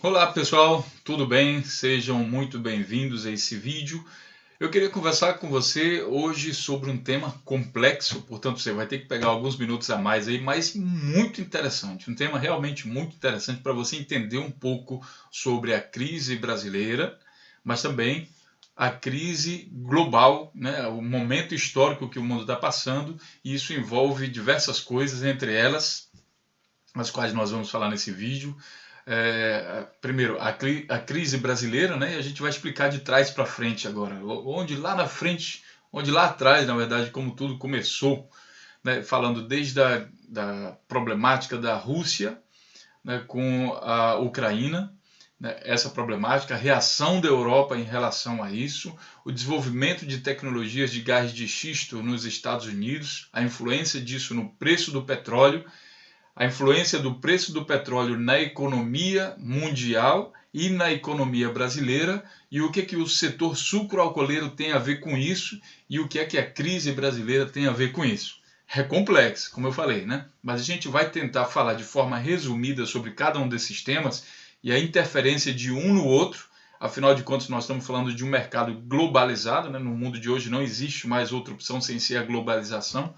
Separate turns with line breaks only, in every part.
Olá pessoal, tudo bem? Sejam muito bem-vindos a esse vídeo. Eu queria conversar com você hoje sobre um tema complexo, portanto você vai ter que pegar alguns minutos a mais aí, mas muito interessante. Um tema realmente muito interessante para você entender um pouco sobre a crise brasileira, mas também a crise global, né? O momento histórico que o mundo está passando, e isso envolve diversas coisas, entre elas as quais nós vamos falar nesse vídeo. Primeiro, a crise brasileira, né? E a gente vai explicar de trás para frente agora, onde lá na frente, onde lá atrás, na verdade, como tudo começou, né? Falando desde da problemática da Rússia, né? Com a Ucrânia, né? Essa problemática, a reação da Europa em relação a isso, o desenvolvimento de tecnologias de gás de xisto nos Estados Unidos, a influência disso no preço do petróleo, a influência do preço do petróleo na economia mundial e na economia brasileira, e o que o setor sucroalcooleiro tem a ver com isso, e o que a crise brasileira tem a ver com isso. É complexo, como eu falei, né? Mas a gente vai tentar falar de forma resumida sobre cada um desses temas e a interferência de um no outro. Afinal de contas, nós estamos falando de um mercado globalizado, né? No mundo de hoje não existe mais outra opção sem ser a globalização.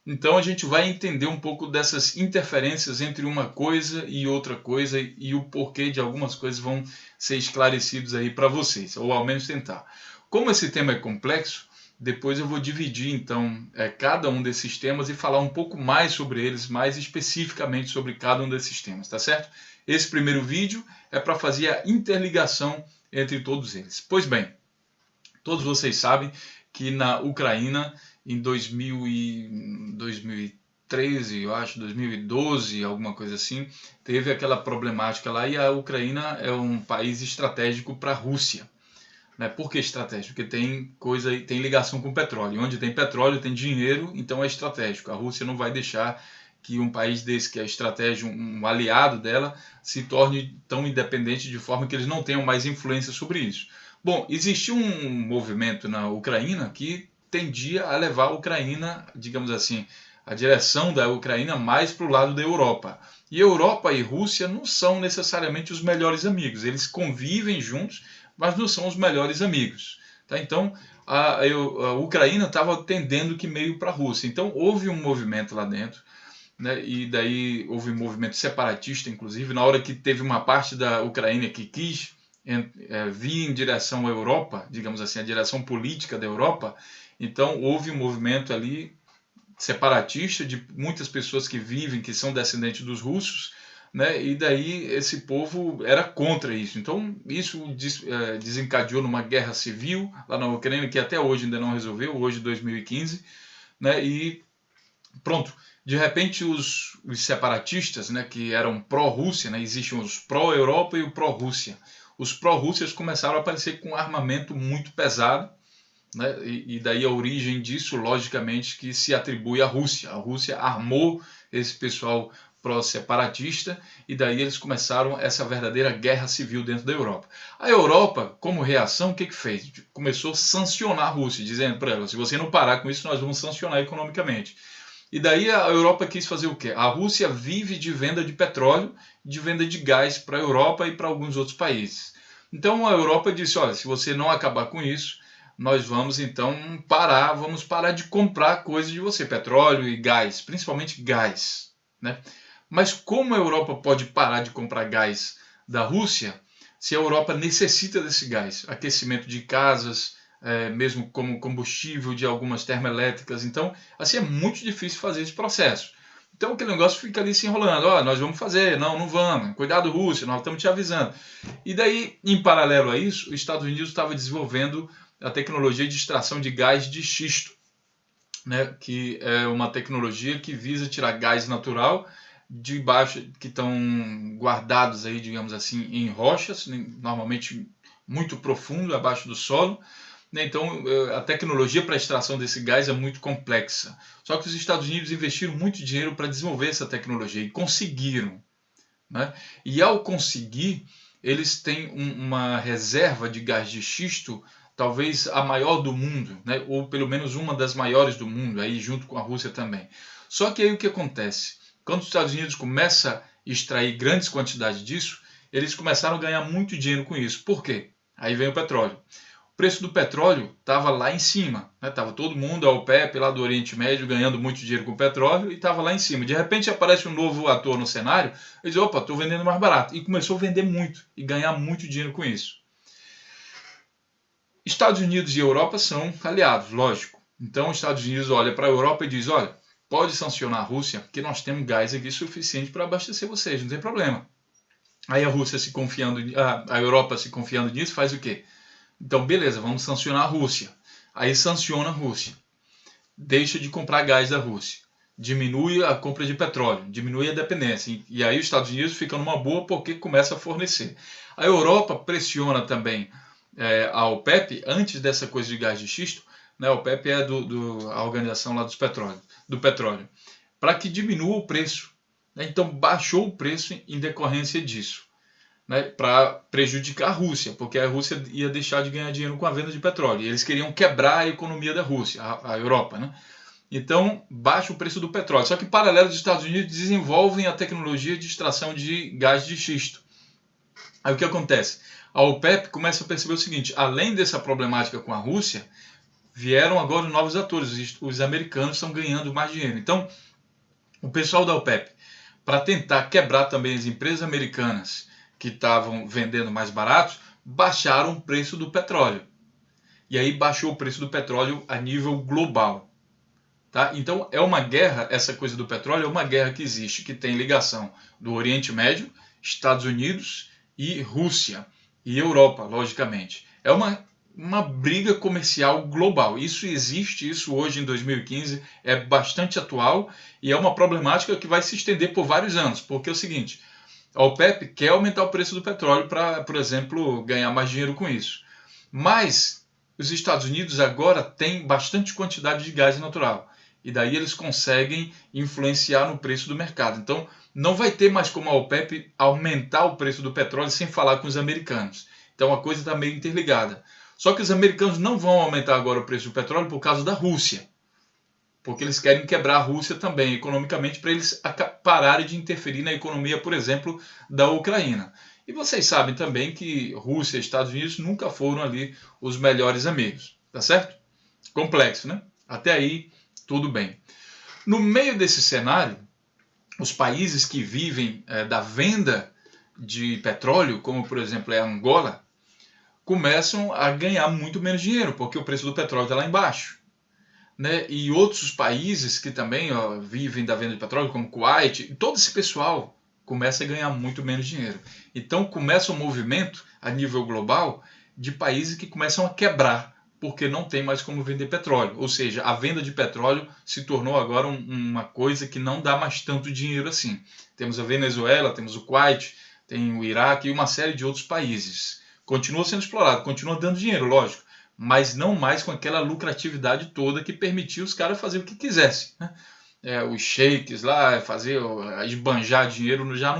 Então a gente vai entender um pouco dessas interferências entre uma coisa e outra coisa e o porquê de algumas coisas vão ser esclarecidos aí para vocês, ou ao menos tentar. Como esse tema é complexo, depois eu vou dividir então cada um desses temas e falar um pouco mais sobre eles, mais especificamente sobre cada um desses temas, tá certo? Esse primeiro vídeo é para fazer a interligação entre todos eles. Pois bem, todos vocês sabem que na Ucrânia, em 2013, eu acho, 2012, alguma coisa assim, teve aquela problemática lá, e a Ucrânia é um país estratégico para a Rússia. Né? Por que estratégico? Porque tem ligação com petróleo. E onde tem petróleo tem dinheiro, então é estratégico. A Rússia não vai deixar que um país desse que é estratégico, um aliado dela, se torne tão independente de forma que eles não tenham mais influência sobre isso. Bom, existiu um movimento na Ucrânia que tendia a levar a Ucrânia, digamos assim, a direção da Ucrânia mais para o lado da Europa. E Europa e Rússia não são necessariamente os melhores amigos. Eles convivem juntos, mas não são os melhores amigos. Tá? Então, a Ucrânia estava tendendo que meio para a Rússia. Então, houve um movimento lá dentro, né? E daí houve um movimento separatista, inclusive, na hora que teve uma parte da Ucrânia que quis vir em direção à Europa, digamos assim, a direção política da Europa. Então, houve um movimento ali separatista de muitas pessoas que vivem, que são descendentes dos russos, né? E daí esse povo era contra isso. Então isso desencadeou numa guerra civil lá na Ucrânia que até hoje ainda não resolveu, hoje 2015, né? E pronto. De repente os separatistas, né, que eram pró-Rússia, né, existem os pró-Europa e o pró-Rússia. Os pró-Rússias começaram a aparecer com um armamento muito pesado, né? E daí a origem disso, logicamente, que se atribui à Rússia. A Rússia armou esse pessoal pró-separatista e daí eles começaram essa verdadeira guerra civil dentro da Europa. A Europa, como reação, o que fez? Começou a sancionar a Rússia, dizendo para ela, se você não parar com isso, nós vamos sancionar economicamente. E daí a Europa quis fazer o quê? A Rússia vive de venda de petróleo, de venda de gás para a Europa e para alguns outros países. Então a Europa disse, olha, se você não acabar com isso, nós vamos então vamos parar de comprar coisas de você, petróleo e gás, principalmente gás, né? Mas como a Europa pode parar de comprar gás da Rússia se a Europa necessita desse gás? Aquecimento de casas, mesmo como combustível de algumas termoelétricas. Então, assim, é muito difícil fazer esse processo. Então, aquele negócio fica ali se enrolando. Ó, nós vamos fazer, não, não vamos. Cuidado, Rússia, nós estamos te avisando. E daí, em paralelo a isso, os Estados Unidos estava desenvolvendo a tecnologia de extração de gás de xisto, né, que é uma tecnologia que visa tirar gás natural de baixo, que estão guardados aí, digamos assim, em rochas, normalmente muito profundo abaixo do solo. Então, a tecnologia para a extração desse gás é muito complexa. Só que os Estados Unidos investiram muito dinheiro para desenvolver essa tecnologia e conseguiram. Né? E ao conseguir, eles têm uma reserva de gás de xisto, talvez a maior do mundo, né? Ou pelo menos uma das maiores do mundo, aí junto com a Rússia também. Só que aí o que acontece? Quando os Estados Unidos começa a extrair grandes quantidades disso, eles começaram a ganhar muito dinheiro com isso. Por quê? Aí vem o petróleo. O preço do petróleo estava lá em cima, né? Tava todo mundo, a OPEP lá do Oriente Médio, ganhando muito dinheiro com o petróleo e estava lá em cima. De repente aparece um novo ator no cenário e diz, opa, estou vendendo mais barato. E começou a vender muito e ganhar muito dinheiro com isso. Estados Unidos e Europa são aliados, lógico. Então os Estados Unidos olha para a Europa e diz, olha, pode sancionar a Rússia, porque nós temos gás aqui suficiente para abastecer vocês, não tem problema. Aí a Rússia se confiando, a Europa se confiando nisso, faz o quê? Então, beleza, vamos sancionar a Rússia. Aí sanciona a Rússia. Deixa de comprar gás da Rússia. Diminui a compra de petróleo, diminui a dependência. E aí os Estados Unidos ficam numa boa porque começa a fornecer. A Europa pressiona também a OPEP, antes dessa coisa de gás de xisto, né? A OPEP é a organização lá do petróleo, para que diminua o preço. Né? Então baixou o preço em decorrência disso. Né, para prejudicar a Rússia, porque a Rússia ia deixar de ganhar dinheiro com a venda de petróleo. E eles queriam quebrar a economia da Rússia, a Europa. Né? Então, baixa o preço do petróleo. Só que, paralelo, os Estados Unidos desenvolvem a tecnologia de extração de gás de xisto. Aí o que acontece? A OPEP começa a perceber o seguinte, além dessa problemática com a Rússia, vieram agora novos atores, os americanos estão ganhando mais dinheiro. Então, o pessoal da OPEP, para tentar quebrar também as empresas americanas que estavam vendendo mais baratos, baixaram o preço do petróleo. E aí baixou o preço do petróleo a nível global. Tá? Então é uma guerra, essa coisa do petróleo é uma guerra que existe, que tem ligação do Oriente Médio, Estados Unidos e Rússia. E Europa, logicamente. É uma briga comercial global. Isso existe, isso hoje em 2015 é bastante atual e é uma problemática que vai se estender por vários anos. Porque é o seguinte, a OPEP quer aumentar o preço do petróleo para, por exemplo, ganhar mais dinheiro com isso. Mas os Estados Unidos agora têm bastante quantidade de gás natural. E daí eles conseguem influenciar no preço do mercado. Então, não vai ter mais como a OPEP aumentar o preço do petróleo sem falar com os americanos. Então, a coisa está meio interligada. Só que os americanos não vão aumentar agora o preço do petróleo por causa da Rússia. Porque eles querem quebrar a Rússia também, economicamente, para eles pararem de interferir na economia, por exemplo, da Ucrânia. E vocês sabem também que Rússia e Estados Unidos nunca foram ali os melhores amigos, tá certo? Complexo, né? Até aí, tudo bem. No meio desse cenário, os países que vivem da venda de petróleo, como por exemplo é a Angola, começam a ganhar muito menos dinheiro, porque o preço do petróleo está lá embaixo. Né? E outros países que também vivem da venda de petróleo, como Kuwait, todo esse pessoal começa a ganhar muito menos dinheiro. Então começa um movimento a nível global de países que começam a quebrar, porque não tem mais como vender petróleo. Ou seja, a venda de petróleo se tornou agora uma coisa que não dá mais tanto dinheiro assim. Temos a Venezuela, temos o Kuwait, tem o Iraque e uma série de outros países. Continua sendo explorado, continua dando dinheiro, lógico, mas não mais com aquela lucratividade toda que permitia os caras fazer o que quisessem. Né? Os sheiks lá, esbanjar dinheiro, já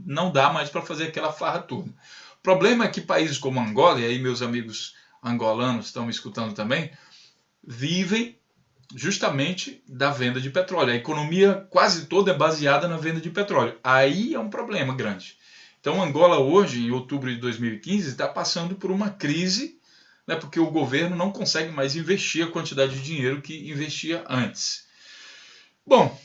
não dá mais para fazer aquela farra toda. O problema é que países como Angola, e aí meus amigos angolanos estão me escutando também, vivem justamente da venda de petróleo. A economia quase toda é baseada na venda de petróleo. Aí é um problema grande. Então Angola hoje, em outubro de 2015, está passando por uma crise, né, porque o governo não consegue mais investir a quantidade de dinheiro que investia antes. Bom,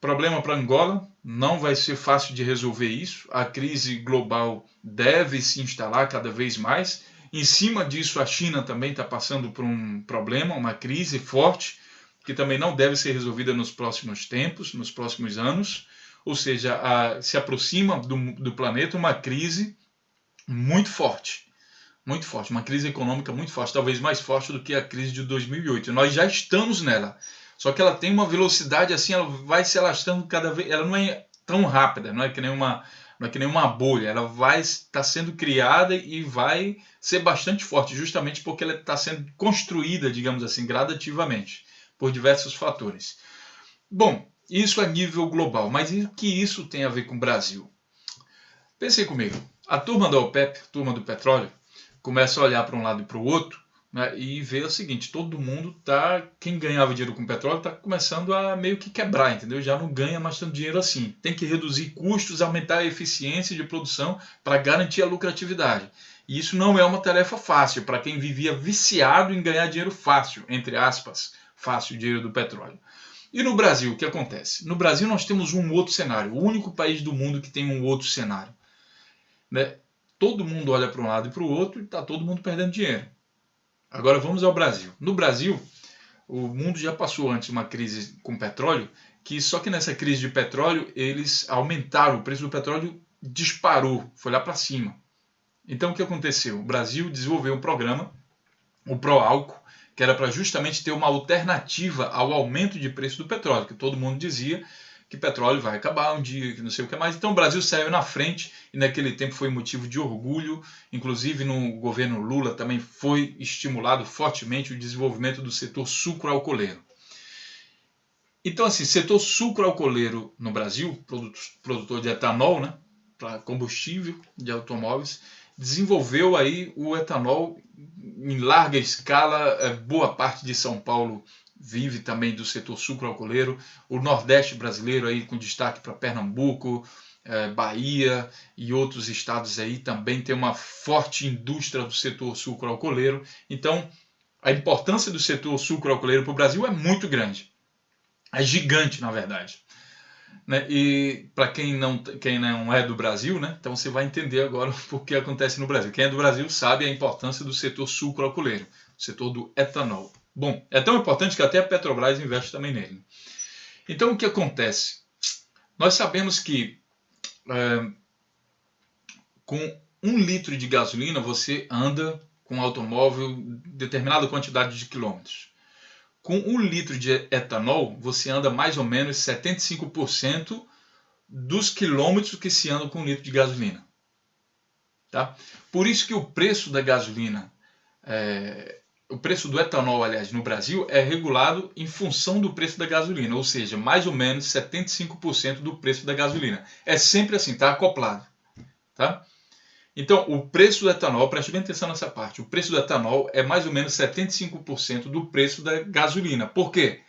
problema para Angola, não vai ser fácil de resolver isso. A crise global deve se instalar cada vez mais. Em cima disso, a China também está passando por um problema, uma crise forte, que também não deve ser resolvida nos próximos tempos, nos próximos anos. Ou seja, se aproxima do planeta uma crise muito forte. Muito forte, uma crise econômica muito forte, talvez mais forte do que a crise de 2008. Nós já estamos nela, só que ela tem uma velocidade assim, ela vai se alastrando cada vez, ela não é tão rápida, não é que nem uma bolha, ela vai estar sendo criada e vai ser bastante forte, justamente porque ela está sendo construída, digamos assim, gradativamente, por diversos fatores. Bom, isso a nível global, mas o que isso tem a ver com o Brasil? Pensem comigo, a turma da OPEP, a turma do petróleo, começa a olhar para um lado e para o outro, né, e vê o seguinte, todo mundo quem ganhava dinheiro com petróleo está começando a meio que quebrar, entendeu? Já não ganha mais tanto dinheiro assim. Tem que reduzir custos, aumentar a eficiência de produção para garantir a lucratividade. E isso não é uma tarefa fácil para quem vivia viciado em ganhar dinheiro fácil, entre aspas, fácil, dinheiro do petróleo. E no Brasil, o que acontece? No Brasil nós temos um outro cenário, o único país do mundo que tem um outro cenário, né? Todo mundo olha para um lado e para o outro e está todo mundo perdendo dinheiro. Agora vamos ao Brasil. No Brasil, o mundo já passou antes uma crise com petróleo, só que nessa crise de petróleo eles aumentaram, o preço do petróleo disparou, foi lá para cima. Então o que aconteceu? O Brasil desenvolveu um programa, o Proálcool, que era para justamente ter uma alternativa ao aumento de preço do petróleo, que todo mundo dizia que petróleo vai acabar um dia, que não sei o que mais. Então o Brasil saiu na frente e naquele tempo foi motivo de orgulho. Inclusive no governo Lula também foi estimulado fortemente o desenvolvimento do setor sucroalcooleiro. Então assim, setor sucroalcooleiro no Brasil, produtor de etanol, né, para combustível de automóveis, desenvolveu aí o etanol em larga escala. Boa parte de São Paulo vive também do setor sucroalcooleiro, o Nordeste brasileiro aí com destaque para Pernambuco, Bahia e outros estados aí também tem uma forte indústria do setor sucroalcooleiro. Então a importância do setor sucroalcooleiro para o Brasil é muito grande, é gigante na verdade. Né? E para quem não é do Brasil, né? Então você vai entender agora o que acontece no Brasil. Quem é do Brasil sabe a importância do setor sucroalcooleiro, o setor do etanol. Bom, é tão importante que até a Petrobras investe também nele. Então o que acontece? Nós sabemos que com 1 litro de gasolina você anda com um automóvel determinada quantidade de quilômetros. Com 1 litro de etanol, você anda mais ou menos 75% dos quilômetros que se anda com 1 litro de gasolina. Tá? Por isso que o preço da gasolina, o preço do etanol, aliás, no Brasil, é regulado em função do preço da gasolina, ou seja, mais ou menos 75% do preço da gasolina. É sempre assim, está acoplado. Tá? Então, o preço do etanol, preste bem atenção nessa parte, o preço do etanol é mais ou menos 75% do preço da gasolina. Por quê?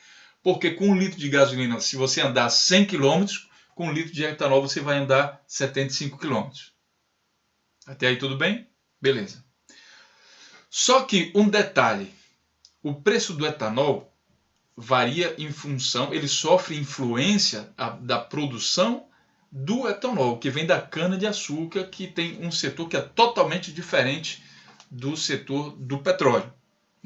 Porque com 1 litro de gasolina, se você andar 100 km, com 1 litro de etanol você vai andar 75 km. Até aí tudo bem? Beleza. Só que um detalhe, o preço do etanol varia em função, ele sofre influência da produção do etanol, que vem da cana-de-açúcar, que tem um setor que é totalmente diferente do setor do petróleo.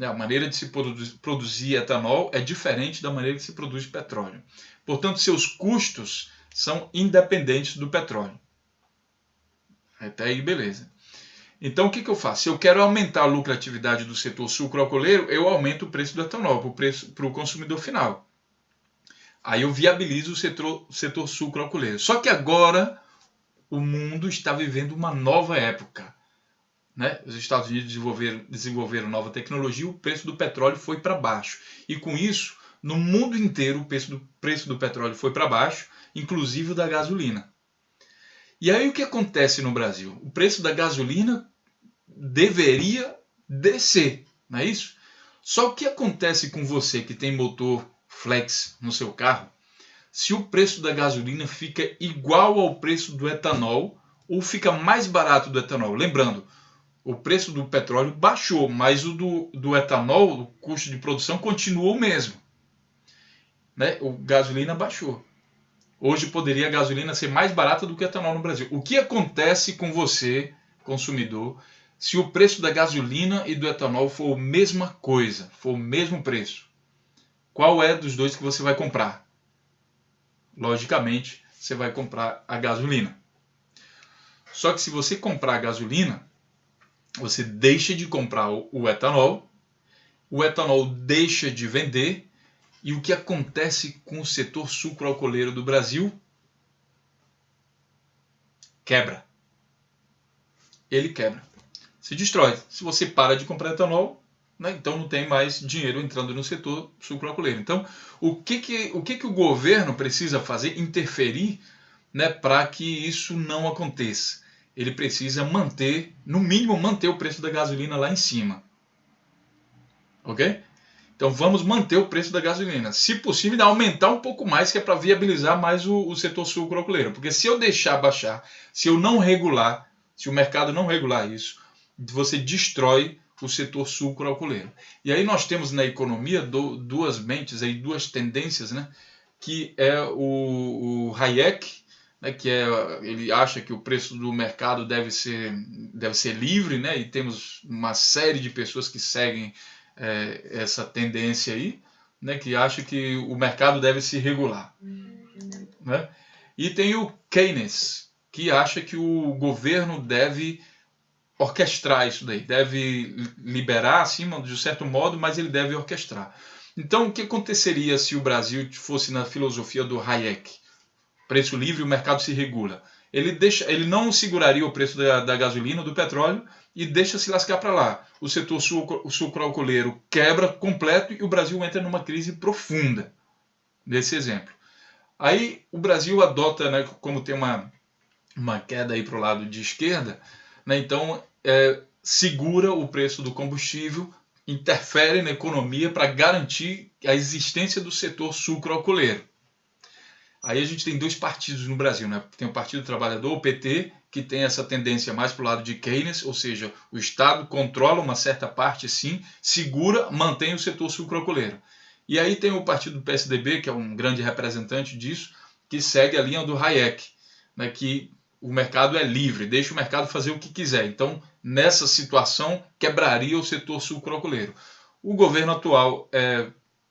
A maneira de se produzir etanol é diferente da maneira que se produz petróleo. Portanto, seus custos são independentes do petróleo. Até aí, beleza. Então, o que eu faço? Se eu quero aumentar a lucratividade do setor sucroalcooleiro, eu aumento o preço do etanol para o consumidor final. Aí eu viabilizo o setor sucroalcooleiro. Só que agora o mundo está vivendo uma nova época. Né? Os Estados Unidos desenvolveram nova tecnologia, o preço do petróleo foi para baixo. E com isso, no mundo inteiro, o preço do petróleo foi para baixo, inclusive o da gasolina. E aí o que acontece no Brasil? O preço da gasolina deveria descer, não é isso? Só o que acontece com você que tem motor flex no seu carro, se o preço da gasolina fica igual ao preço do etanol ou fica mais barato do etanol? Lembrando, o preço do petróleo baixou, mas o do etanol, o custo de produção, continuou o mesmo. Né? O gasolina baixou. Hoje poderia a gasolina ser mais barata do que o etanol no Brasil. O que acontece com você, consumidor, se o preço da gasolina e do etanol for a mesma coisa, for o mesmo preço? Qual é dos dois que você vai comprar? Logicamente, você vai comprar a gasolina. Só que se você comprar a gasolina, você deixa de comprar o etanol deixa de vender, e o que acontece com o setor sucroalcooleiro do Brasil? Quebra. Ele quebra. Se destrói. Se você para de comprar etanol, né, então não tem mais dinheiro entrando no setor sucroalcooleiro. Então, o que o governo precisa fazer? Interferir, né, para que isso não aconteça. Ele precisa manter, no mínimo, manter o preço da gasolina lá em cima. ok? Então vamos manter o preço da gasolina. Se possível, aumentar um pouco mais, que é para viabilizar mais o setor sucroalcooleiro. Porque se eu deixar baixar, se eu não regular, se o mercado não regular isso, você destrói o setor sucroalcooleiro. E aí nós temos na economia duas mentes, aí, duas tendências, né? Que é o Hayek, né, ele acha que o preço do mercado deve ser livre, né? E temos uma série de pessoas que seguem essa tendência aí, né, que acha que o mercado deve se regular, né? E tem o Keynes, que acha que o governo deve orquestrar isso daí, deve liberar acima de um certo modo, mas ele deve orquestrar. Então, o que aconteceria se o Brasil fosse na filosofia do Hayek? Preço livre, o mercado se regula. Ele não seguraria o preço da gasolina, do petróleo, e deixa se lascar para lá. O setor sucroalcooleiro quebra completo e o Brasil entra numa crise profunda, nesse exemplo. Aí o Brasil adota, né, como tem uma queda aí para o lado de esquerda, né, então segura o preço do combustível, interfere na economia para garantir a existência do setor sucroalcooleiro. Aí a gente tem dois partidos no Brasil, né? Tem o Partido Trabalhador, o PT, que tem essa tendência mais para o lado de Keynes, ou seja, o Estado controla uma certa parte, sim, segura, mantém o setor sucroalcooleiro. E aí tem o partido do PSDB, que é um grande representante disso, que segue a linha do Hayek, né? Que o mercado é livre, deixa o mercado fazer o que quiser. Então, nessa situação, quebraria o setor sucroalcooleiro. O governo atual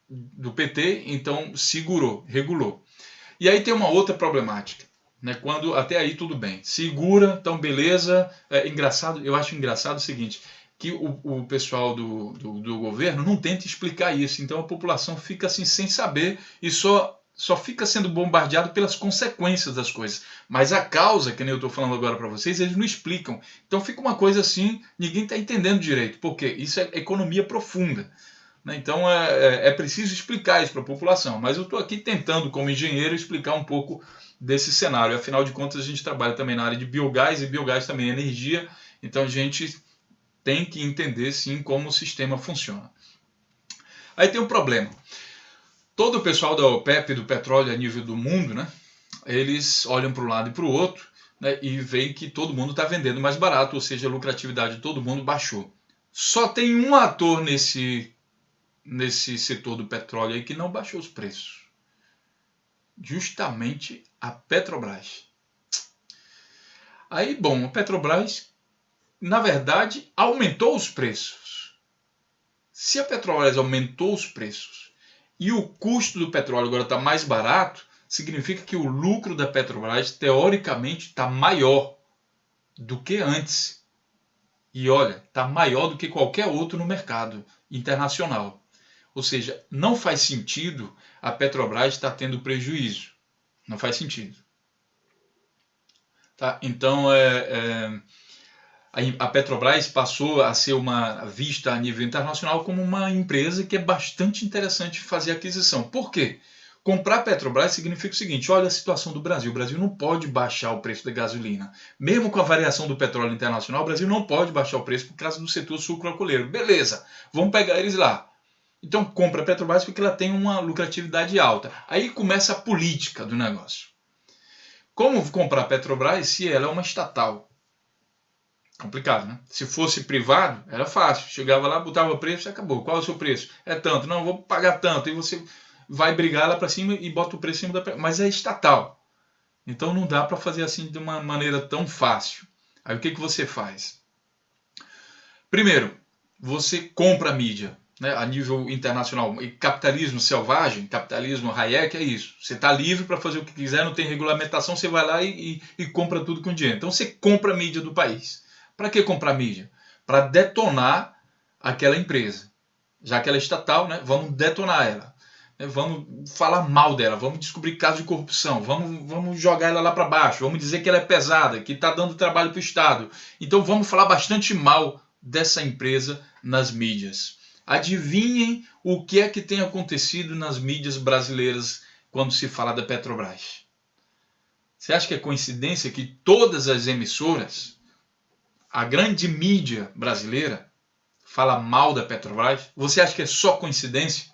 do PT, então, segurou, regulou. E aí tem uma outra problemática, né? Quando até aí tudo bem, segura, então beleza. Engraçado, eu acho engraçado o seguinte, que o pessoal do governo não tenta explicar isso, então a população fica assim sem saber e só fica sendo bombardeado pelas consequências das coisas. Mas a causa, que nem eu estou falando agora para vocês, eles não explicam. Então fica uma coisa assim, ninguém está entendendo direito. Por quê? Isso é economia profunda. Então é preciso explicar isso para a população. Mas eu estou aqui tentando, como engenheiro, explicar um pouco desse cenário. Afinal de contas, a gente trabalha também na área de biogás, e biogás também é energia. Então a gente tem que entender, sim, como o sistema funciona. Aí tem um problema. Todo o pessoal da OPEP, do petróleo a nível do mundo, né, eles olham para um lado e para o outro, né, e veem que todo mundo está vendendo mais barato, ou seja, a lucratividade de todo mundo baixou. Só tem um ator nesse setor do petróleo aí que não baixou os preços. Justamente a Petrobras. Aí, bom, a Petrobras, na verdade, aumentou os preços. Se a Petrobras aumentou os preços e o custo do petróleo agora está mais barato, significa que o lucro da Petrobras, teoricamente, está maior do que antes. E olha, está maior do que qualquer outro no mercado internacional. Ou seja, não faz sentido a Petrobras estar tendo prejuízo. Não faz sentido. Tá? Então, a Petrobras passou a ser vista a nível internacional como uma empresa que é bastante interessante fazer aquisição. Por quê? Comprar a Petrobras significa o seguinte: olha a situação do Brasil. O Brasil não pode baixar o preço da gasolina. Mesmo com a variação do petróleo internacional, o Brasil não pode baixar o preço por causa do setor sucroalcooleiro. Beleza, vamos pegar eles lá. Então compra a Petrobras porque ela tem uma lucratividade alta. Aí começa a política do negócio. Como comprar a Petrobras se ela é uma estatal? Complicado, né? Se fosse privado, era fácil. Chegava lá, botava o preço e acabou. Qual é o seu preço? É tanto. Não, vou pagar tanto. E você vai brigar lá para cima e bota o preço em cima da... Mas é estatal. Então não dá para fazer assim de uma maneira tão fácil. Aí o que você faz? Primeiro, você compra a mídia. Né, a nível internacional. E capitalismo selvagem, capitalismo Hayek é isso. Você está livre para fazer o que quiser, não tem regulamentação, você vai lá e compra tudo com dinheiro. Então você compra a mídia do país. Para que comprar mídia? Para detonar aquela empresa. Já que ela é estatal, né, vamos detonar ela. Vamos falar mal dela, vamos descobrir casos de corrupção, vamos jogar ela lá para baixo, vamos dizer que ela é pesada, que está dando trabalho para o Estado. Então vamos falar bastante mal dessa empresa nas mídias. Adivinhem o que é que tem acontecido nas mídias brasileiras quando se fala da Petrobras. Você acha que é coincidência que todas as emissoras, a grande mídia brasileira, fala mal da Petrobras? Você acha que é só coincidência?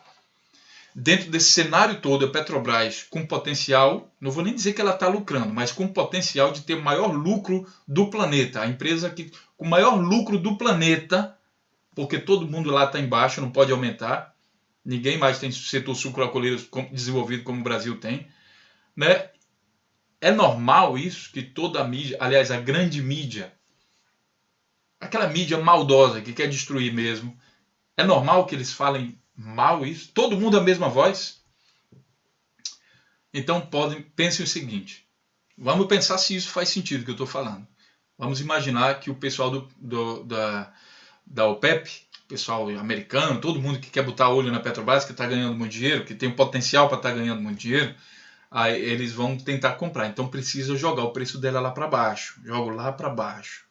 Dentro desse cenário todo, a Petrobras com potencial, não vou nem dizer que ela está lucrando, mas com potencial de ter o maior lucro do planeta. A empresa que, com o maior lucro do planeta, porque todo mundo lá está embaixo, não pode aumentar. Ninguém mais tem setor sucroalcooleiro desenvolvido como o Brasil tem. Né? É normal isso, que toda a mídia, aliás, a grande mídia, aquela mídia maldosa que quer destruir mesmo, é normal que eles falem mal isso? Todo mundo a mesma voz? Então pensem o seguinte, vamos pensar se isso faz sentido o que eu estou falando. Vamos imaginar que o pessoal da OPEP, pessoal americano, todo mundo que quer botar olho na Petrobras, que está ganhando muito dinheiro, que tem o potencial para estar ganhando muito dinheiro, aí eles vão tentar comprar. Então precisa jogar o preço dela lá para baixo. Jogo lá para baixo.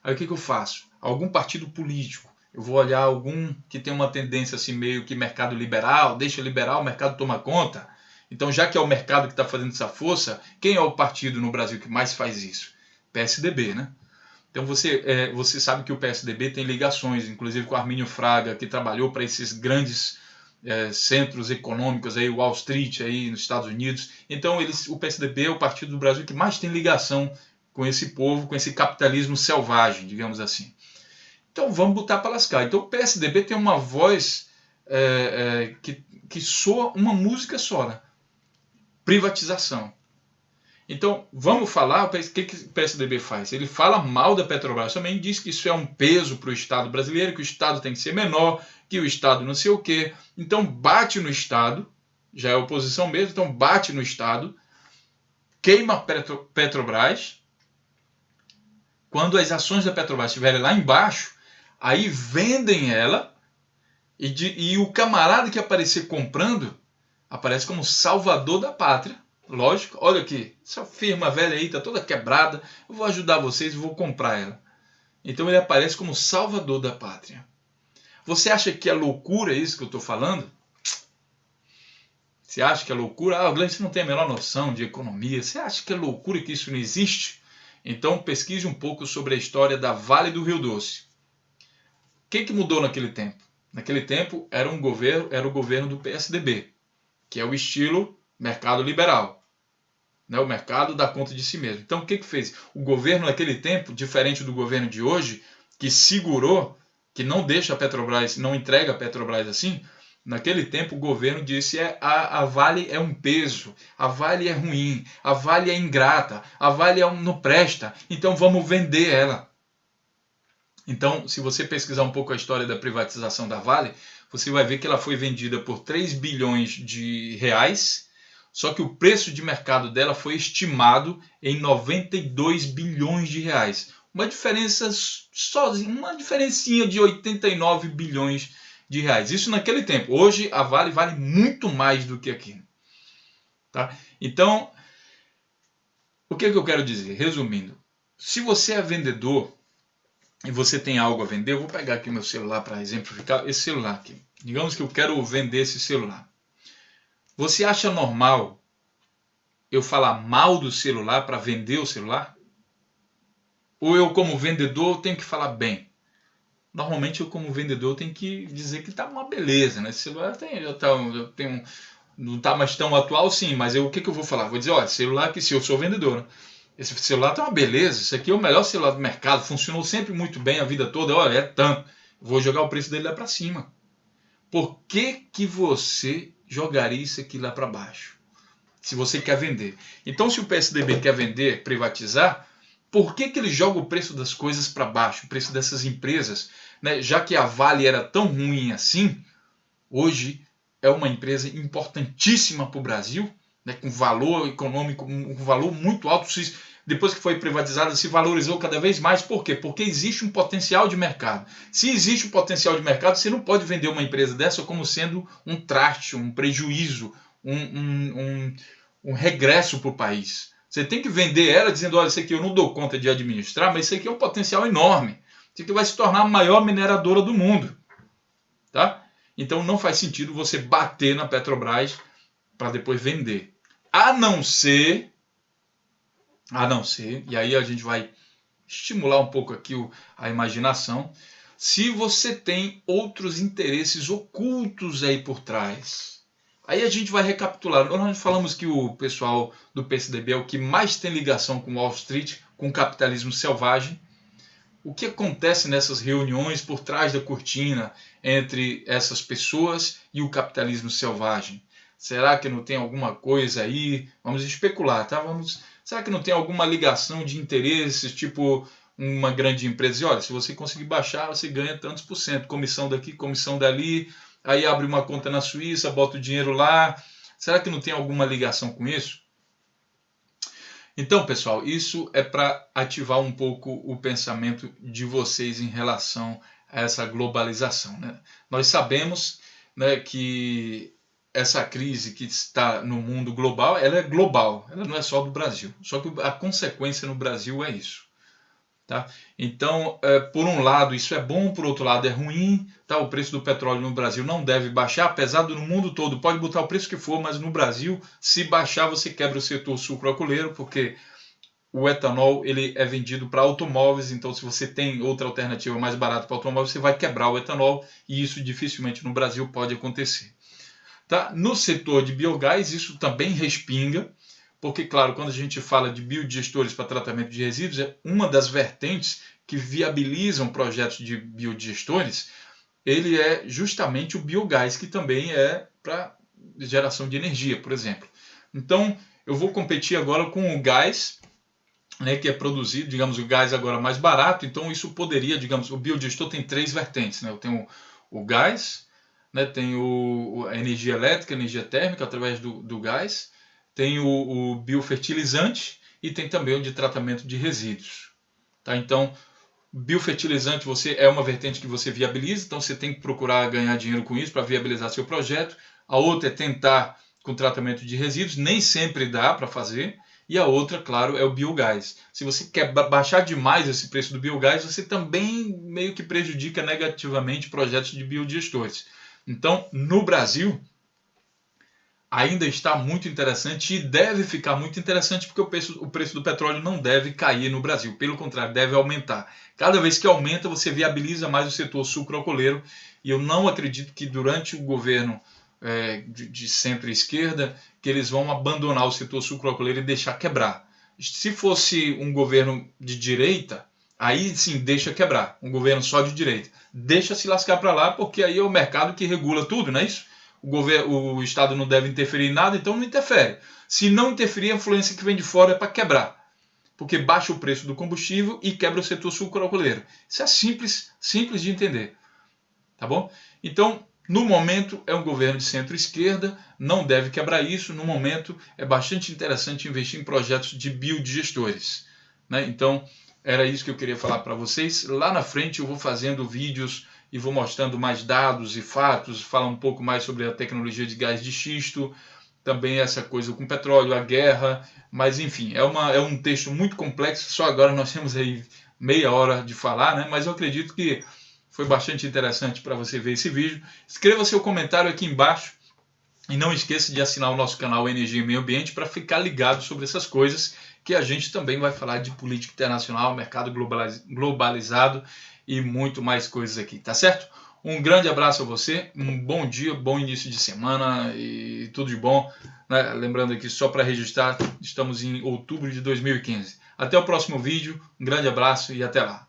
Aí o que eu faço? Algum partido político. Eu vou olhar algum que tem uma tendência assim meio que mercado liberal, deixa liberal, o mercado toma conta. Então, já que é o mercado que está fazendo essa força, quem é o partido no Brasil que mais faz isso? PSDB, né? Então você sabe que o PSDB tem ligações, inclusive com o Armínio Fraga, que trabalhou para esses grandes centros econômicos, aí, Wall Street aí, nos Estados Unidos. Então o PSDB é o partido do Brasil que mais tem ligação com esse povo, com esse capitalismo selvagem, digamos assim. Então vamos botar para lascar. Então o PSDB tem uma voz que soa uma música só, né? Privatização. Então, vamos falar o que o PSDB faz. Ele fala mal da Petrobras, também diz que isso é um peso para o Estado brasileiro, que o Estado tem que ser menor, que o Estado não sei o quê. Então, bate no Estado, já é oposição mesmo, então bate no Estado, queima a Petrobras. Quando as ações da Petrobras estiverem lá embaixo, aí vendem ela e o camarada que aparecer comprando aparece como salvador da pátria. Lógico, olha aqui, essa firma velha aí está toda quebrada, eu vou ajudar vocês e vou comprar ela. Então ele aparece como salvador da pátria. Você acha que é loucura isso que eu estou falando? Você acha que é loucura? Ah, o Glenn, você não tem a menor noção de economia. Você acha que é loucura que isso não existe? Então pesquise um pouco sobre a história da Vale do Rio Doce. O que mudou naquele tempo? Naquele tempo era o governo do PSDB, que é o estilo mercado liberal. Né? O mercado dá conta de si mesmo. Então o que fez? O governo naquele tempo, diferente do governo de hoje, que segurou, que não deixa a Petrobras, não entrega a Petrobras assim, naquele tempo o governo disse a Vale é um peso, a Vale é ruim, a Vale é ingrata, a Vale não presta, então vamos vender ela. Então, se você pesquisar um pouco a história da privatização da Vale, você vai ver que ela foi vendida por 3 bilhões de reais, só que o preço de mercado dela foi estimado em 92 bilhões de reais. Uma diferença sozinha, uma diferencinha de 89 bilhões de reais. Isso naquele tempo. Hoje a Vale vale muito mais do que aquilo. Tá? Então, o que eu quero dizer? Resumindo, se você é vendedor e você tem algo a vender, eu vou pegar aqui o meu celular para exemplificar esse celular aqui. Digamos que eu quero vender esse celular. Você acha normal eu falar mal do celular para vender o celular? Ou eu, como vendedor, tenho que falar bem? Normalmente, eu, como vendedor, tenho que dizer que está uma beleza, né? Esse celular não está mais tão atual, sim, mas o que eu vou falar? Vou dizer, olha, celular que se eu sou vendedor, né? Esse celular está uma beleza, isso aqui é o melhor celular do mercado, funcionou sempre muito bem a vida toda, olha, é tanto. Vou jogar o preço dele lá para cima. Por que você jogaria isso aqui lá para baixo? Se você quer vender. Então, se o PSDB quer vender, privatizar, por que ele joga o preço das coisas para baixo, o preço dessas empresas? Né? Já que a Vale era tão ruim assim, hoje é uma empresa importantíssima para o Brasil, né? Com valor econômico, um valor muito alto. Depois que foi privatizada, se valorizou cada vez mais. Por quê? Porque existe um potencial de mercado. Se existe um potencial de mercado, você não pode vender uma empresa dessa como sendo um traste, um prejuízo, um regresso para o país. Você tem que vender ela dizendo, olha, isso aqui eu não dou conta de administrar, mas isso aqui é um potencial enorme. Isso aqui vai se tornar a maior mineradora do mundo. Tá? Então não faz sentido você bater na Petrobras para depois vender. A não ser, e aí a gente vai estimular um pouco aqui a imaginação, se você tem outros interesses ocultos aí por trás. Aí a gente vai recapitular. Nós falamos que o pessoal do PCdoB é o que mais tem ligação com Wall Street, com o capitalismo selvagem. O que acontece nessas reuniões por trás da cortina entre essas pessoas e o capitalismo selvagem? Será que não tem alguma coisa aí? Vamos especular, tá? Será que não tem alguma ligação de interesses, tipo uma grande empresa? E olha, se você conseguir baixar, você ganha tantos por cento. Comissão daqui, comissão dali. Aí abre uma conta na Suíça, bota o dinheiro lá. Será que não tem alguma ligação com isso? Então, pessoal, isso é para ativar um pouco o pensamento de vocês em relação a essa globalização, né? Nós sabemos, né, que essa crise que está no mundo global, ela é global, ela não é só do Brasil. Só que a consequência no Brasil é isso. Tá? Então, por um lado, isso é bom, por outro lado, é ruim. Tá? O preço do petróleo no Brasil não deve baixar, apesar do no mundo todo, pode botar o preço que for, mas no Brasil, se baixar, você quebra o setor sucroalcooleiro, porque o etanol ele é vendido para automóveis, então se você tem outra alternativa mais barata para automóvel, você vai quebrar o etanol, e isso dificilmente no Brasil pode acontecer. Tá? No setor de biogás, isso também respinga, porque, claro, quando a gente fala de biodigestores para tratamento de resíduos, é uma das vertentes que viabilizam projetos de biodigestores, ele é justamente o biogás, que também é para geração de energia, por exemplo. Então, eu vou competir agora com o gás, né, que é produzido, digamos, o gás agora mais barato, então isso poderia, digamos, o biodigestor tem três vertentes, né? Eu tenho o gás, né, tem a energia elétrica, a energia térmica através do gás, tem o biofertilizante e tem também o de tratamento de resíduos. Tá? Então, biofertilizante é uma vertente que você viabiliza, então você tem que procurar ganhar dinheiro com isso para viabilizar seu projeto. A outra é tentar com tratamento de resíduos, nem sempre dá para fazer. E a outra, claro, é o biogás. Se você quer baixar demais esse preço do biogás, você também meio que prejudica negativamente projetos de biodigestores. Então, no Brasil, ainda está muito interessante e deve ficar muito interessante, porque o preço do petróleo não deve cair no Brasil, pelo contrário, deve aumentar. Cada vez que aumenta, você viabiliza mais o setor sucroalcooleiro, e eu não acredito que durante o governo de centro-esquerda, que eles vão abandonar o setor sucroalcooleiro e deixar quebrar. Se fosse um governo de direita, aí sim, deixa quebrar. Um governo só de direita. Deixa se lascar para lá, porque aí é o mercado que regula tudo, não é isso? O Estado não deve interferir em nada, então não interfere. Se não interferir, a influência que vem de fora é para quebrar, porque baixa o preço do combustível e quebra o setor sucroalcooleiro. Isso é simples de entender. Tá bom? Então, no momento, é um governo de centro-esquerda, não deve quebrar isso. No momento, é bastante interessante investir em projetos de biodigestores. Né? Então, era isso que eu queria falar para vocês. Lá na frente, eu vou fazendo vídeos e vou mostrando mais dados e fatos, falar um pouco mais sobre a tecnologia de gás de xisto, também essa coisa com petróleo, a guerra, mas enfim, é um texto muito complexo, só agora nós temos aí meia hora de falar, né? Mas eu acredito que foi bastante interessante para você ver esse vídeo. Escreva seu comentário aqui embaixo e não esqueça de assinar o nosso canal Energia e Meio Ambiente para ficar ligado sobre essas coisas, que a gente também vai falar de política internacional, mercado globalizado e muito mais coisas aqui, tá certo? Um grande abraço a você, um bom dia, bom início de semana e tudo de bom. Né? Lembrando aqui, só para registrar, estamos em outubro de 2015. Até o próximo vídeo, um grande abraço e até lá.